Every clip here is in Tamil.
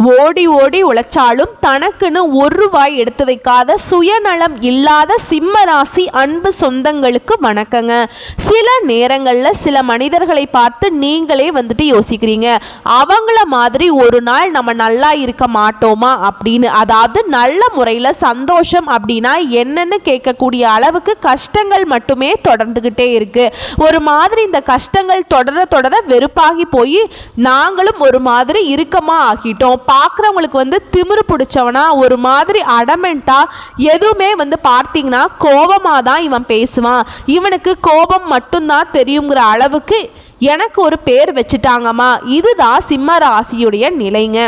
ஓடி ஓடி உழைச்சாலும் தனக்குன்னு ஒரு ரூபாய் எடுத்து வைக்காத சுயநலம் இல்லாத சிம்ம ராசி அன்பு சொந்தங்களுக்கு வணக்கங்க. சில நேரங்களில் சில மனிதர்களை பார்த்து நீங்களே யோசிக்கிறீங்க, அவங்கள மாதிரி ஒரு நாள் நம்ம நல்லா இருக்க மாட்டோமா அப்படின்னு. அதாவது நல்ல முறையில் சந்தோஷம் அப்படின்னா என்னன்னு கேட்கக்கூடிய அளவுக்கு கஷ்டங்கள் மட்டுமே தொடர்ந்துகிட்டே இருக்கு. ஒரு மாதிரி இந்த கஷ்டங்கள் தொடர தொடர வெறுப்பாகி போய் நாங்களும் ஒரு மாதிரி இறுக்கமா ஆகிட்டோம். பார்க்குறவங்களுக்கு திமிரு பிடிச்சவனா ஒரு மாதிரி அடமெண்டா எதுவுமே பார்த்தீங்கன்னா கோபமாக தான் இவன் பேசுவான், இவனுக்கு கோபம் மட்டும்தான் தெரியுங்கிற அளவுக்கு எனக்கு ஒரு பேர் வச்சுட்டாங்கம்மா. இதுதான் சிம்ம ராசியுடைய நிலைங்க.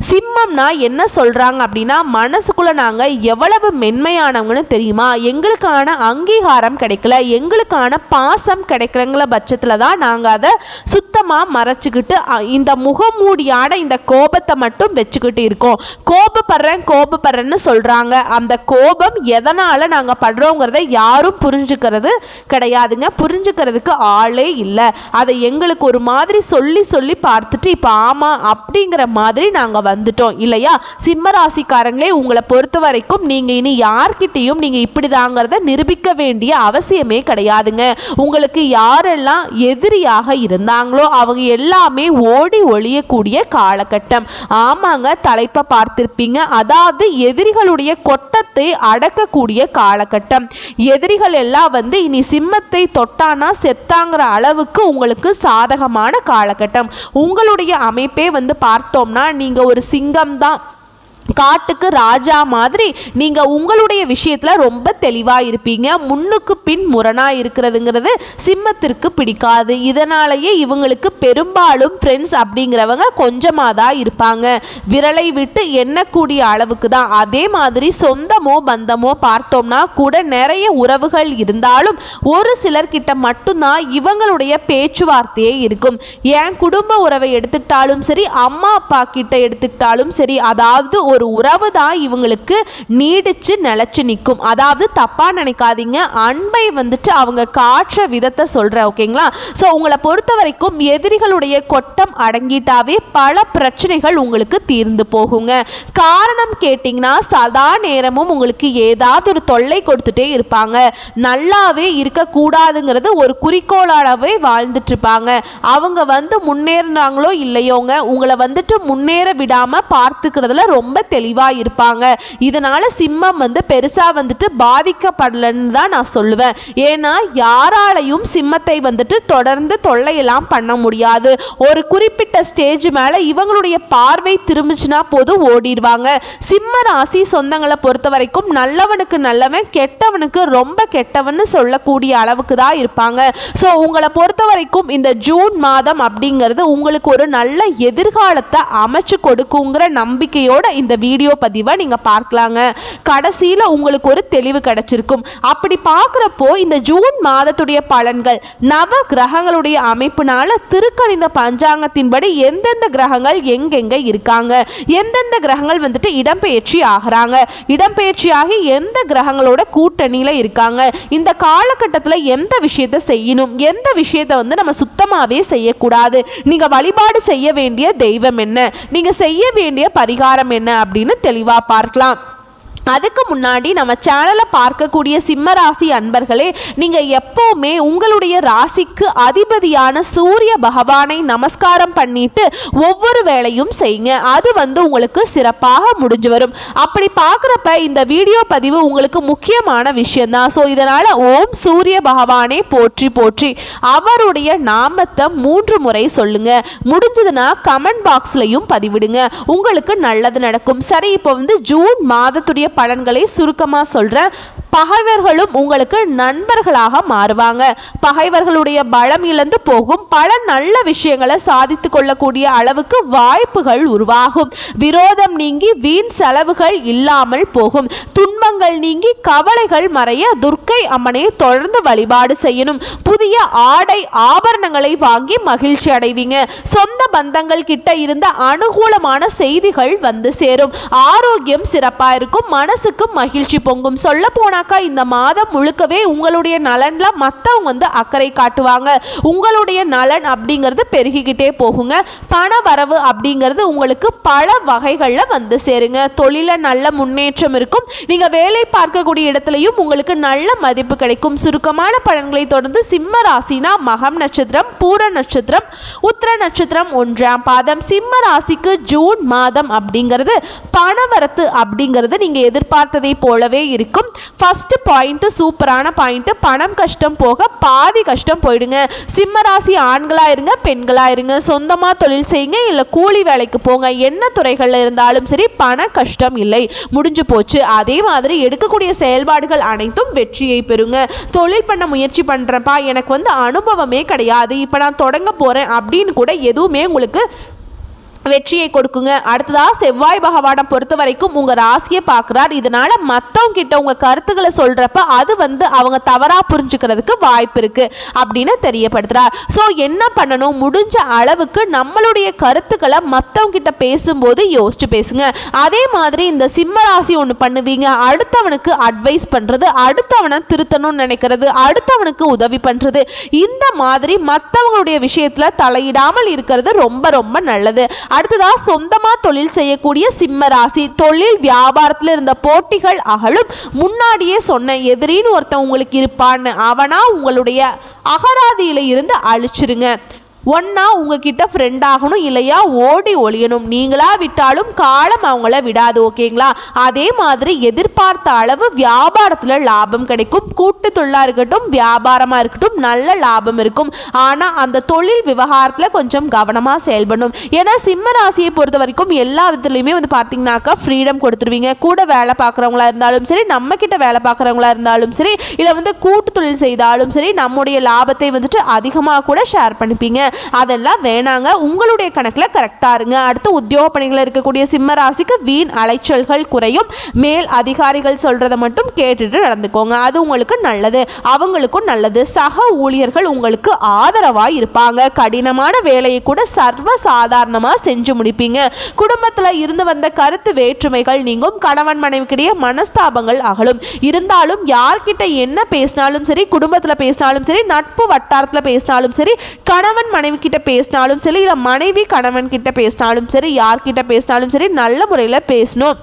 சிம்மம்னா என்ன சொல்கிறாங்க அப்படின்னா, மனசுக்குள்ளே நாங்கள் எவ்வளவு மென்மையானவங்கன்னு தெரியுமா, எங்களுக்கான அங்கீகாரம் கிடைக்கல, எங்களுக்கான பாசம் கிடைக்கலங்கிற பட்சத்தில் தான் நாங்கள் அதை சுத்தமாக மறைச்சிக்கிட்டு இந்த முகமூடியான இந்த கோபத்தை மட்டும் வச்சுக்கிட்டு இருக்கோம். கோபப்படுறேன்னு சொல்கிறாங்க. அந்த கோபம் எதனால் நாங்கள் படுறோங்கிறத யாரும் புரிஞ்சுக்கிறது கிடையாதுங்க. புரிஞ்சுக்கிறதுக்கு ஆளே இல்லை. அதை எங்களுக்கு ஒரு மாதிரி சொல்லி சொல்லி பார்த்துட்டு இப்போ ஆமாம் அப்படிங்கிற மாதிரி நாங்கள் வந்துட்டோம் இல்லையா. சிம்ம ராசிக்காரங்களே, உங்களை பொறுத்த வரைக்கும் நீங்கள் இனி யார்கிட்டையும் நீங்கள் இப்படி தாங்கிறத நிரூபிக்க வேண்டிய அவசியமே கிடையாதுங்க. உங்களுக்கு யாரெல்லாம் எதிரியாக இருந்தாங்களோ அவங்க எல்லாமே ஓடி ஒழியக்கூடிய காலகட்டம். ஆமாங்க, தலைப்பை பார்த்திருப்பீங்க. அதாவது எதிரிகளுடைய கொட்டத்தை அடக்கக்கூடிய காலகட்டம். எதிரிகள் எல்லாம் இனி சிம்மத்தை தொட்டானா செத்தாங்கிற அளவுக்கு உங்களுக்கு சாதகமான காலகட்டம். உங்களுடைய அமைப்பே பார்த்தோம்னா நீங்க ஒரு சிங்கம் தான், காட்டுக்கு ராஜா மாதிரி. நீங்கள் உங்களுடைய விஷயத்தில் ரொம்ப தெளிவாக இருப்பீங்க. முன்னுக்கு பின் முரணாக இருக்கிறதுங்கிறது சிம்மத்திற்கு பிடிக்காது. இதனாலேயே இவங்களுக்கு பெரும்பாலும் ஃப்ரெண்ட்ஸ் அப்படிங்கிறவங்க கொஞ்சமாக தான் இருப்பாங்க, விரலை விட்டு எண்ணக்கூடிய அளவுக்கு தான். அதே மாதிரி சொந்தமோ பந்தமோ பார்த்தோம்னா கூட நிறைய உறவுகள் இருந்தாலும் ஒரு சிலர்கிட்ட மட்டும்தான் இவங்களுடைய பேச்சுவார்த்தையே இருக்கும். என் குடும்ப உறவை எடுத்துக்கிட்டாலும் சரி, அம்மா அப்பா கிட்ட எடுத்துக்கிட்டாலும் சரி, அதாவது ஒரு உறவு தான் இவங்களுக்கு நீடிச்சு நிலைச்சு நிற்கும். அதாவது தப்பா நினைக்காதீங்க, அன்பை அவங்க காற்ற விதத்தை சொல்றேன், ஓகேங்களா. ஸோ உங்களை பொறுத்த வரைக்கும் எதிரிகளுடைய கொட்டம் அடங்கிட்டாவே பல பிரச்சனைகள் உங்களுக்கு தீர்ந்து போகுங்க. காரணம் கேட்டிங்கன்னா சதா நேரமும் உங்களுக்கு ஏதாவது ஒரு தொல்லை கொடுத்துட்டே இருப்பாங்க. நல்லாவே இருக்கக்கூடாதுங்கிறது ஒரு குறிக்கோளாகவே வாழ்ந்துட்டு இருப்பாங்க. அவங்க முன்னேறினாங்களோ இல்லையோங்க, உங்களை முன்னேற விடாம பார்த்துக்கிறதுல ரொம்ப தெளிவாக இருப்பாங்க. இதனால சிம்மம் பெருசா பாதிக்கப்படலன்னு தான் நான் சொல்லுவேன். ஏன்னா யாராலையும் சிம்மத்தை தொடர்ந்து தொல்லையெல்லாம் பண்ண முடியாது. ஒரு குறிப்பிட்ட ஸ்டேஜ் மேல இவங்களுடைய பார்வை திரும்பிச்சுனா போதும் ஓடிடுவாங்க. சிம்ம ராசி சொந்தங்களை பொறுத்த வரைக்கும் நல்லவனுக்கு நல்லவன், கெட்டவனுக்கு ரொம்ப கெட்டவன் சொல்லக்கூடிய அளவுக்கு தான் இருப்பாங்க. ஸோ உங்களை பொறுத்த வரைக்கும் இந்த ஜூன் மாதம் அப்படிங்கிறது உங்களுக்கு ஒரு நல்ல எதிர்காலத்தை அமைச்சு கொடுக்குங்கிற நம்பிக்கையோட இந்த வீடியோ பதிவை நீங்க பார்க்கலாங்க. கடைசியில உங்களுக்கு ஒரு தெளிவு கிடைச்சிருக்கும். அப்படி பார்க்கிறப்போ இந்த ஜூன் மாதத்துடைய பலன்கள் நவ கிரகங்களுடைய அமைப்பினால திருக்கணித பஞ்சாங்கத்தின்படி எந்தெந்த கிரகங்கள் எங்கெங்க இருக்காங்க, எந்தெந்த கிரகங்கள் இடம்பெயர்ச்சி ஆகிறாங்க, இடம்பெயர்ச்சியாகி எந்த கிரகங்களோட கூட்டணியில இருக்காங்க, இந்த காலகட்டத்தில் எந்த விஷயத்தை செய்யணும், எந்த விஷயத்தை நம்ம சுத்தமாவே செய்யக்கூடாது, நீங்க வழிபாடு செய்ய வேண்டிய தெய்வம் என்ன, நீங்க செய்ய வேண்டிய பரிகாரம் என்ன அப்படின்னு தெளிவா பார்க்கலாம். அதுக்கு முன்னாடி நம்ம சேனலை பார்க்கக்கூடிய சிம்ம ராசி அன்பர்களே, நீங்கள் எப்போவுமே உங்களுடைய ராசிக்கு அதிபதியான சூரிய பகவானை நமஸ்காரம் பண்ணிட்டு ஒவ்வொரு வேலையும் செய்யுங்க. அது உங்களுக்கு சிறப்பாக முடிஞ்சு வரும். அப்படி பார்க்குறப்ப இந்த வீடியோ பதிவு உங்களுக்கு முக்கியமான விஷயம்தான். ஸோ இதனால் ஓம் சூரிய பகவானே போற்றி போற்றி அவருடைய நாமத்தை 3 முறை சொல்லுங்க. முடிஞ்சதுன்னா கமெண்ட் பாக்ஸ்லையும் பதிவிடுங்க, உங்களுக்கு நல்லது நடக்கும். சரி, இப்போ ஜூன் மாதத்துடைய பலன்களை சுருக்கமா சொல்றேன். பகைவர்களும் உங்களுக்கு நண்பர்களாக மாறுவாங்க. பகைவர்களுடைய பலம் இழந்து போகும். பல நல்ல விஷயங்களை சாதித்து கொள்ளக்கூடிய அளவுக்கு வாய்ப்புகள் உருவாகும். விரோதம் நீங்கி வீண் செலவுகள் இல்லாமல் போகும். துன்பங்கள் நீங்கி கவலைகள் மறைய துர்க்கை அம்மனை தொடர்ந்து வழிபாடு செய்யணும். புதிய ஆடை ஆபரணங்களை வாங்கி மகிழ்ச்சி அடைவீங்க. சொந்த பந்தங்கள் கிட்ட இருந்த அனுகூலமான செய்திகள் சேரும். ஆரோக்கியம் சிறப்பா இருக்கும். மனசுக்கு மகிழ்ச்சி பொங்கும். சொல்ல போனா என்னன்னாக்கா இந்த மாதம் முழுக்கவே உங்களுடைய நலன்ல மற்றவங்க வந்து அக்கறை காட்டுவாங்க. உங்களுடைய நலன் அப்படிங்கிறது பெருகிக்கிட்டே போகுங்க. பண வரவு அப்படிங்கிறது உங்களுக்கு பல வகைகளில் வந்து சேருங்க. தொழில நல்ல முன்னேற்றம் இருக்கும். நீங்க வேலை பார்க்கக்கூடிய இடத்துலையும் உங்களுக்கு நல்ல மதிப்பு கிடைக்கும். சுருக்கமான பலன்களை தொடர்ந்து சிம்ம ராசினா மகம் நட்சத்திரம், பூர நட்சத்திரம், உத்திர நட்சத்திரம் 1ஆம் பாதம். சிம்ம ராசிக்கு ஜூன் மாதம் அப்படிங்கிறது பணவரத்து அப்படிங்கிறது நீங்க எதிர்பார்த்ததை போலவே இருக்கும். ஃபர்ஸ்ட் பாயிண்ட் சூப்பரான பாயிண்ட். பணம் கஷ்டம் போக பாதி கஷ்டம் போயிடுங்க. சிம்ம ராசி ஆண்களா இருங்க, பெண்களா இருங்க, சொந்தமா தொழில் செய்யுங்க, இல்ல கூலி வேலைக்கு போங்க, என்ன துறைகள்ல இருந்தாலும் சரி பண கஷ்டம் இல்லை, முடிஞ்சு போச்சு. அதே மாதிரி எடுக்கக்கூடிய செயல்பாடுகள் அனைத்தும் வெற்றியை பெறுங்க. தொழில் பண்ண முயற்சி பண்றப்பா, எனக்கு வந்து அனுபவமே கிடையாது, இப்ப நான் தொடங்க போறேன் அப்படின்னு கூட எதுவுமே உங்களுக்கு வெற்றியை கொடுக்குங்க. அடுத்ததா செவ்வாய் பகவானை பொறுத்த வரைக்கும் உங்க ராசியை பார்க்கிறார். இதனால மற்றவங்க கிட்ட உங்க கருத்துக்களை சொல்றப்ப அது வந்து அவங்க தவறா புரிஞ்சுக்கிறதுக்கு வாய்ப்பு இருக்கு அப்படின்னு தெரியப்படுத்துறார். ஸோ என்ன பண்ணணும், முடிஞ்ச அளவுக்கு நம்மளுடைய கருத்துக்களை மற்றவங்க கிட்ட பேசும்போது யோசிச்சு பேசுங்க. அதே மாதிரி இந்த சிம்ம ராசி ஒன்று பண்ணுவீங்க, அடுத்தவனுக்கு அட்வைஸ் பண்றது, அடுத்தவனை திருத்தணும்னு நினைக்கிறது, அடுத்தவனுக்கு உதவி பண்றது, இந்த மாதிரி மற்றவங்களுடைய விஷயத்துல தலையிடாமல் இருக்கிறது ரொம்ப ரொம்ப நல்லது. அடுத்ததா சொந்தமா தொழில் செய்யக்கூடிய சிம்ம ராசி, தொழில் வியாபாரத்தில் இருந்த போட்டிகள் அகலும். முன்னாடியே சொன்ன எதிரின்னு ஒருத்தன் உங்களுக்கு இருப்பான்னு அவனா உங்களுடைய அகராதியில இருந்து அழிச்சிருங்க. ஒன்னா உங்ககிட்ட ஃப்ரெண்ட் ஆகணும், இல்லையா ஓடி ஒழியணும். நீங்களா விட்டாலும் காலம் அவங்கள விடாது. ஓகேங்களா? அதே மாதிரி எதிர்பார்த்த அளவு வியாபாரத்தில் லாபம் கிடைக்கும். கூட்டு தொழிலாக இருக்கட்டும், வியாபாரமாக இருக்கட்டும், நல்ல லாபம் இருக்கும். ஆனால் அந்த தொழில் விவகாரத்தில் கொஞ்சம் கவனமாக செயல்படணும். ஏன்னா சிம்ம ராசியை பொறுத்த வரைக்கும் எல்லா விதத்துலையுமே வந்து பார்த்தீங்கன்னாக்கா ஃப்ரீடம் கொடுத்துருவீங்க. கூட வேலை பார்க்குறவங்களா இருந்தாலும் சரி, நம்ம கிட்ட வேலை பார்க்குறவங்களா இருந்தாலும் சரி, இல்லை வந்து கூட்டு தொழில் செய்தாலும் சரி, நம்முடைய லாபத்தை வந்துட்டு அதிகமாக கூட ஷேர் பண்ணிப்பீங்க. அதெல்லாம் வேணாங்க. உங்களுடைய கணக்கில் கரெக்டாக இருங்க. அடுத்து உத்தியோக பணிகளில் இருக்கக்கூடிய சிம்ம ராசிக்கு வீண் அலைச்சல்கள் குறையும். மேல் அதிகாரிகள் சொல்றதை மட்டும் கேட்டுட்டு நடந்துக்கோங்க, அது உங்களுக்கு நல்லது, அவங்களுக்கும் நல்லது. சக ஊழியர்கள் உங்களுக்கு ஆதரவாக இருப்பாங்க. கடினமான வேலையை கூட சர்வ சாதாரணமாக செஞ்சு முடிப்பீங்க. குடும்பத்தில் இருந்து வந்த கருத்து வேற்றுமைகள் நீங்கும். கணவன் மனைவிக்கிடையே மனஸ்தாபங்கள் அகலும். இருந்தாலும் யார்கிட்ட என்ன பேசினாலும் சரி, குடும்பத்தில் பேசினாலும் சரி, நட்பு வட்டாரத்தில் பேசினாலும் சரி, கணவன் மனைவி கிட்ட பேசினாலும் சரி, இல்லை மனைவி கணவன் கிட்ட பேசினாலும் சரி, யார்கிட்ட பேசினாலும் சரி, நல்ல முறையில் பேசணும்,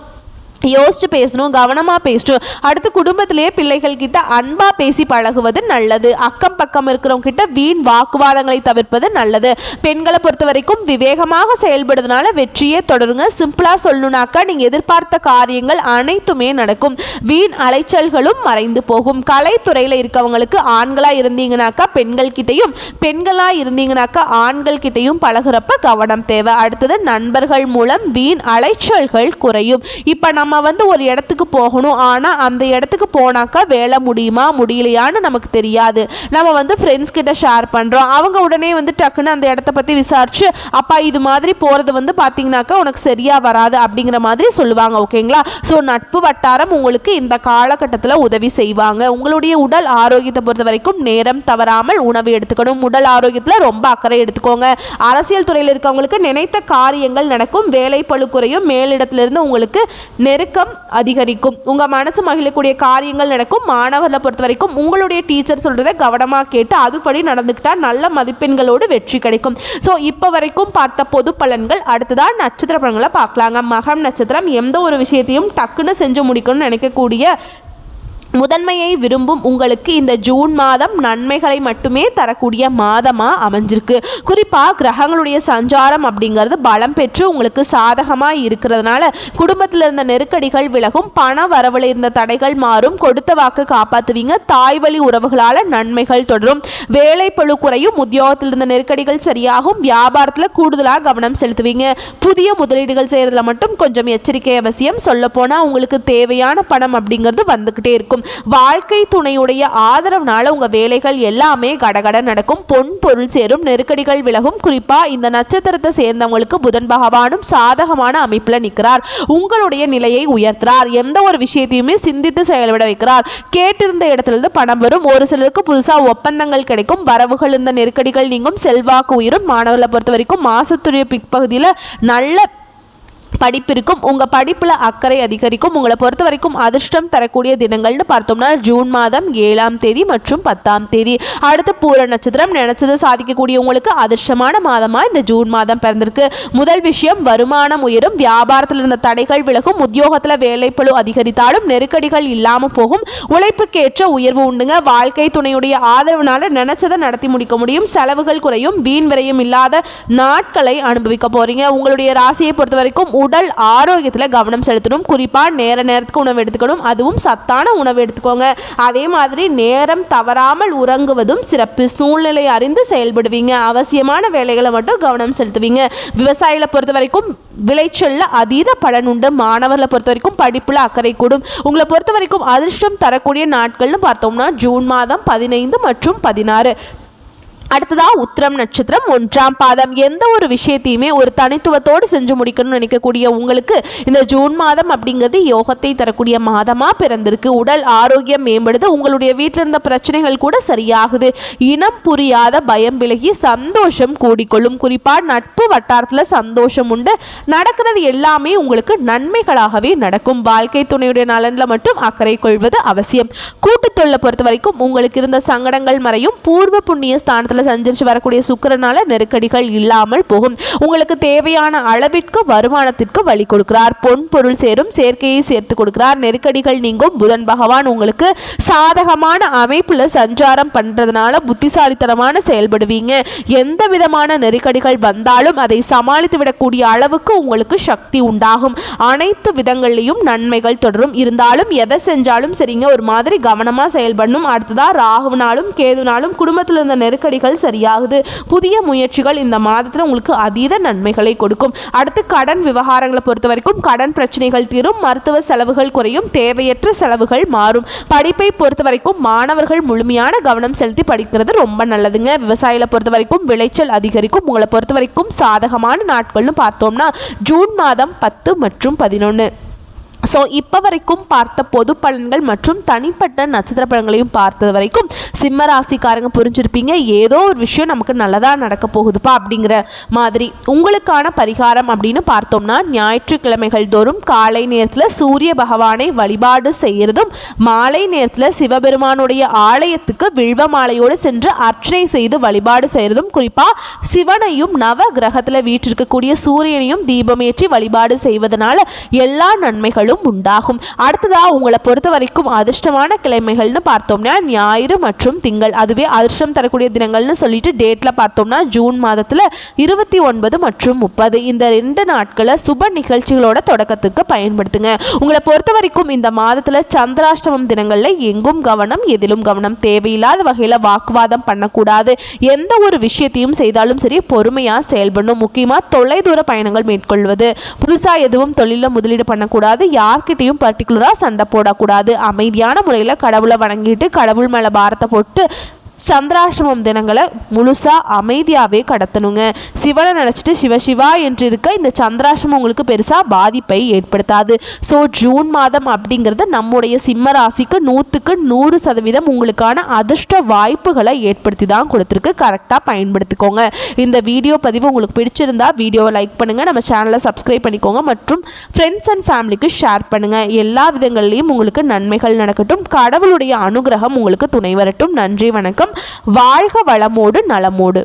யோசிச்சு பேசணும், கவனமாக பேசணும். அடுத்து குடும்பத்திலேயே பிள்ளைகள் கிட்ட அன்பா பேசி பழகுவது நல்லது. அக்கம் பக்கம் இருக்கிறவங்க கிட்ட வீண் வாக்குவாதங்களை தவிர்ப்பது நல்லது. பெண்களை பொறுத்த வரைக்கும் விவேகமாக செயல்படுறதுனால வெற்றியே தொடருங்க. சிம்பிளா சொல்லணும்னாக்கா நீங்க எதிர்பார்த்த காரியங்கள் அனைத்துமே நடக்கும். வீண் அலைச்சல்களும் மறைந்து போகும். கலைத்துறையில் இருக்கவங்களுக்கு ஆண்களா இருந்தீங்கன்னாக்கா பெண்கள் கிட்டையும், பெண்களா இருந்தீங்கன்னாக்கா ஆண்கள் கிட்டையும் பழகுறப்ப கவனம் தேவை. அடுத்தது நண்பர்கள் மூலம் வீண் அலைச்சல்கள் குறையும். இப்ப நம்ம வந்து ஒரு இடத்துக்கு போகணும், ஆனால் அந்த இடத்துக்கு போனாக்கா வேலை முடியுமா முடியலையான்னு நமக்கு தெரியாது. நம்ம வந்து ஃப்ரெண்ட்ஸ் கிட்ட ஷேர் பண்ணுறோம், அவங்க உடனே வந்து டக்குன்னு அந்த இடத்த பற்றி விசாரிச்சு, அப்பா இது மாதிரி போகிறது வந்து பார்த்தீங்கன்னாக்கா உனக்கு சரியாக வராது அப்படிங்கிற மாதிரி சொல்லுவாங்க. ஓகேங்களா? ஸோ நட்பு வட்டாரம் உங்களுக்கு இந்த காலகட்டத்தில் உதவி செய்வாங்க. உங்களுடைய உடல் ஆரோக்கியத்தை பொறுத்த வரைக்கும் நேரம் தவறாமல் உணவு எடுத்துக்கணும். உடல் ஆரோக்கியத்தில் ரொம்ப அக்கறை எடுத்துக்கோங்க. அரசியல் துறையில் இருக்கவங்களுக்கு நினைத்த காரியங்கள் நடக்கும். வேலை பளு குறையும். மேலிடத்திலிருந்து உங்களுக்கு நெருக்கம் அதிகரிக்கும். உங்க மனசு மகிழக்கூடிய காரியங்கள் நடக்கும். மாணவர்களை பொறுத்த வரைக்கும் உங்களுடைய டீச்சர் சொல்றதை கவனமாக கேட்டு அதுபடி நடந்துக்கிட்டா நல்ல மதிப்பெண்களோடு வெற்றி கிடைக்கும். ஸோ இப்போ வரைக்கும் பார்த்த பொது பலன்கள். அடுத்ததான் நட்சத்திர பலன்களை பார்க்கலாங்க. மகம் நட்சத்திரம் எந்த ஒரு விஷயத்தையும் டக்குன்னு செஞ்சு முடிக்கணும்னு நினைக்கக்கூடிய முதன்மையை விரும்பும் உங்களுக்கு இந்த ஜூன் மாதம் நன்மைகளை மட்டுமே தரக்கூடிய மாதமாக அமைஞ்சிருக்கு. குறிப்பாக கிரகங்களுடைய சஞ்சாரம் அப்படிங்கிறது பலம் பெற்று உங்களுக்கு சாதகமாக இருக்கிறதுனால குடும்பத்தில் இருந்த நெருக்கடிகள் விலகும். பண வரவில் இருந்த தடைகள் மாறும். கொடுத்த வாக்கு காப்பாற்றுவீங்க. தாய் வழி உறவுகளால் நன்மைகள் தொடரும். வேலை பளு குறையும். உத்தியோகத்தில் இருந்த நெருக்கடிகள் சரியாகும். வியாபாரத்தில் கூடுதலாக கவனம் செலுத்துவீங்க. புதிய முதலீடுகள் செய்கிறதுல மட்டும் கொஞ்சம் எச்சரிக்கை அவசியம். சொல்லப்போனால் உங்களுக்கு தேவையான பணம் அப்படிங்கிறது வந்துக்கிட்டே இருக்கும். வாழ்க்கை துணையுடைய ஆதரவுனால உங்க வேலைகள் எல்லாமே கடகட நடக்கும். பொன் பொருள் சேரும். நெருக்கடிகள் விலகும். குறிப்பா இந்த நட்சத்திரத்தை சேர்ந்தவங்களுக்கு புதன் பகவானும் சாதகமான அமைப்புல நிற்கிறார். உங்களுடைய நிலையை உயர்த்துறார். எந்த ஒரு விஷயத்தையுமே சிந்தித்து செயல்பட வைக்கிறார். கேட்டிருந்த இடத்திலிருந்து பணம் வரும். ஒரு சிலருக்கு புதுசா ஒப்பந்தங்கள் கிடைக்கும். வரவுகள் இருந்த நெருக்கடிகள் நீங்கும். செல்வாக்கு உயரும். மாணவர்களை பொறுத்த வரைக்கும் மாசத்துடைய பிற்பகுதியில் நல்ல படிப்பிற்கும் உங்கள் படிப்பில் அக்கறை அதிகரிக்கும். உங்களை பொறுத்த வரைக்கும் அதிர்ஷ்டம் தரக்கூடிய தினங்கள்னு பார்த்தோம்னா ஜூன் மாதம் 7ஆம் தேதி மற்றும் 10ஆம் தேதி. அடுத்து பூர நட்சத்திரம். நினைச்சதை சாதிக்கக்கூடிய உங்களுக்கு அதிர்ஷ்டமான மாதமாக இந்த ஜூன் மாதம் பிறந்திருக்கு. முதல் விஷயம், வருமானம் உயரும். வியாபாரத்தில் இருந்த தடைகள் விலகும். உத்தியோகத்தில் வேலைப்பளு அதிகரித்தாலும் நெருக்கடிகள் இல்லாமல் போகும். உழைப்புக்கேற்ற உயர்வு உண்டுங்க. வாழ்க்கை துணையுடைய ஆதரவுனால நினைச்சதை நடத்தி முடிக்க முடியும். செலவுகள் குறையும். வீண் விரயம் இல்லாத நாட்களை அனுபவிக்க போறீங்க. உங்களுடைய ராசியை பொறுத்த வரைக்கும் உடல் ஆரோக்கியத்தில் கவனம் செலுத்தணும். குறிப்பாக நேரத்துக்கு உணவு எடுத்துக்கணும். அதுவும் சத்தான உணவு எடுத்துக்கோங்க. அதே மாதிரி நேரம் தவறாமல் உறங்குவதும் சிறப்பு. சூழ்நிலை அறிந்து செயல்படுவீங்க. அவசியமான வேலைகளை மட்டும் கவனம் செலுத்துவீங்க. விவசாயிகளை பொறுத்த வரைக்கும் விளைச்சல்ல அதீத பலன் உண்டு. மாணவர்களை பொறுத்த வரைக்கும் படிப்புல அக்கறை கூடும். உங்களை பொறுத்த வரைக்கும் அதிர்ஷ்டம் தரக்கூடிய நாட்கள்னு பார்த்தோம்னா ஜூன் மாதம் 15 மற்றும் 16. அடுத்ததா உத்திரம் நட்சத்திரம் 1ஆம் பாதம். எந்த ஒரு விஷயத்தையுமே ஒரு தனித்துவத்தோடு செஞ்சு முடிக்கணும்னு நினைக்கக்கூடிய உங்களுக்கு இந்த ஜூன் மாதம் அப்படிங்கிறது யோகத்தை தரக்கூடிய மாதமாக பிறந்திருக்கு. உடல் ஆரோக்கியம் மேம்படுது. உங்களுடைய வீட்டில் இருந்த பிரச்சனைகள் கூட சரியாகுது. இனம் புரியாத பயம் விலகி சந்தோஷம் கூடிக்கொள்ளும். குறிப்பாக நட்பு வட்டாரத்தில் சந்தோஷம் உண்டு. நடக்கிறது எல்லாமே உங்களுக்கு நன்மைகளாகவே நடக்கும். வாழ்க்கை துணையுடைய நலனில் மட்டும் அக்கறை கொள்வது அவசியம். கூட்டுத்தொழிலை பொறுத்த வரைக்கும் உங்களுக்கு இருந்த சங்கடங்கள் மறையும். பூர்வ புண்ணிய ஸ்தானத்தில் சஞ்சரிச்சு வரக்கூடிய சுக்கிரனால நெருக்கடிகள் இல்லாமல் போகும். உங்களுக்கு தேவையான அளவிற்கு வருமானத்திற்கு வழி கொடுக்கிறார். பொன் பொருள் சேரும். சேர்க்கையை சேர்த்து கொடுக்கிறார். நெருக்கடிகள் நீங்கும். புதன் பகவான் உங்களுக்கு சாதகமான அமைப்புல சஞ்சாரம் பண்றதுனால புத்திசாலித்தனமான செயல்படுவீங்க. எந்த விதமான நெருக்கடிகள் வந்தாலும் அதை சமாளித்து விடக்கூடிய அளவுக்கு உங்களுக்கு சக்தி உண்டாகும். அனைத்து விதங்களிலும் நன்மைகள் தொடரும். இருந்தாலும் எதை செஞ்சாலும் சரிங்க, ஒரு மாதிரி கவனமா செயல்படணும். அடுத்ததா ராகுனாலும் கேதுனாலும் குடும்பத்தில் இருந்த நெருக்கடிகள் சரியாகுது. புதிய முயற்சிகள் இந்த மாதத்தில் உங்களுக்கு அதீத நன்மைகளை கொடுக்கும். அடுத்து கடன் விவகாரங்களை பொறுத்த வரைக்கும் கடன் பிரச்சனைகள் தீரும். மருத்துவ செலவுகள் குறையும். தேவையற்ற செலவுகள் மாறும். படிப்பை பொறுத்த வரைக்கும் மாணவர்கள் முழுமையான கவனம் செலுத்தி படிக்கிறது ரொம்ப நல்லதுங்க. விவசாயிகளை பொறுத்த வரைக்கும் விளைச்சல் அதிகரிக்கும். உங்களை பொறுத்த வரைக்கும் சாதகமான நாட்கள்னு பார்த்தோம்னா ஜூன் மாதம் 10 மற்றும் 11. ஸோ இப்போ வரைக்கும் பார்த்த பொது பலன்கள் மற்றும் தனிப்பட்ட நட்சத்திர பலன்களையும் பார்த்தது வரைக்கும் சிம்ம ராசிக்காரங்க புரிஞ்சிருப்பீங்க, ஏதோ ஒரு விஷயம் நமக்கு நல்லதாக நடக்க போகுதுப்பா அப்படிங்கிற மாதிரி. உங்களுக்கான பரிகாரம் அப்படின்னு பார்த்தோம்னா ஞாயிற்றுக்கிழமைகள் தோறும் காலை நேரத்தில் சூரிய பகவானை வழிபாடு செய்கிறதும் மாலை நேரத்தில் சிவபெருமானுடைய ஆலயத்துக்கு வில்வ மாலையோடு சென்று அர்ச்சனை செய்து வழிபாடு செய்கிறதும், குறிப்பாக சிவனையும் நவ கிரகத்தில் வீற்றிருக்கக்கூடிய சூரியனையும் தீபமேற்றி வழிபாடு செய்வதனால எல்லா நன்மைகளும் உண்டாகும். அடுத்ததா உங்களை பொறுத்த வரைக்கும் அதிர்ஷ்டமான கிழமைகள்னு பார்த்தோம்னா ஞாயிறு மற்றும் திங்கள். அதுவே அதிர்ஷ்டம் தரக்கூடிய தினங்கள்னு சொல்லிட்டு டேட்ல பார்த்தோம்னா ஜூன் மாதத்துல 29 மற்றும் 30. இந்த 2 நாட்களை சுப நிகழ்ச்சிகளோட தொடக்கத்துக்கு பயன்படுத்துங்க. உங்களை பொறுத்த வரைக்கும் இந்த மாதத்துல சந்திராஷ்டமம் தினங்கள்ல எங்கும் கவனம், எதிலும் கவனம். தேவையில்லாத வகையில வாக்குவாதம் பண்ணக்கூடாது. எந்த ஒரு விஷயத்தையும் செய்தாலும் சரி பொறுமையா செயல்படணும். முக்கியமா தொலைதூர பயணங்கள் மேற்கொள்வது. புதுசா எதுவும் தொழில முதலீடு பண்ணக்கூடாது. யார்கிட்டையும் பர்டிகுலராக சண்டை போடக்கூடாது. அமைதியான முறையில் கடவுளை வணங்கிட்டு கடவுள் மேலே பாரத்தை போட்டு சந்திராஷ்டமம் தினங்களை முழுசாக அமைதியாகவே கடத்தணுங்க. சிவனை நினச்சிட்டு சிவசிவா என்று இருக்க இந்த சந்திராஷ்டமம் உங்களுக்கு பெருசாக பாதிப்பை ஏற்படுத்தாது. ஸோ ஜூன் மாதம் அப்படிங்கிறது நம்முடைய சிம்ம ராசிக்கு 100க்கு 100% உங்களுக்கான அதிர்ஷ்ட வாய்ப்புகளை ஏற்படுத்தி தான் கொடுத்துருக்கு. கரெக்டாக பயன்படுத்திக்கோங்க. இந்த வீடியோ பதிவு உங்களுக்கு பிடிச்சிருந்தா வீடியோவை லைக் பண்ணுங்கள், நம்ம சேனலை சப்ஸ்கிரைப் பண்ணிக்கோங்க மற்றும் ஃப்ரெண்ட்ஸ் அண்ட் ஃபேமிலிக்கு ஷேர் பண்ணுங்கள். எல்லா விதங்கள்லையும் உங்களுக்கு நன்மைகள் நடக்கட்டும். கடவுளுடைய அனுகிரகம் உங்களுக்கு துணை வரட்டும். நன்றி, வணக்கம். வாழ்க வளமோடு நலமோடு.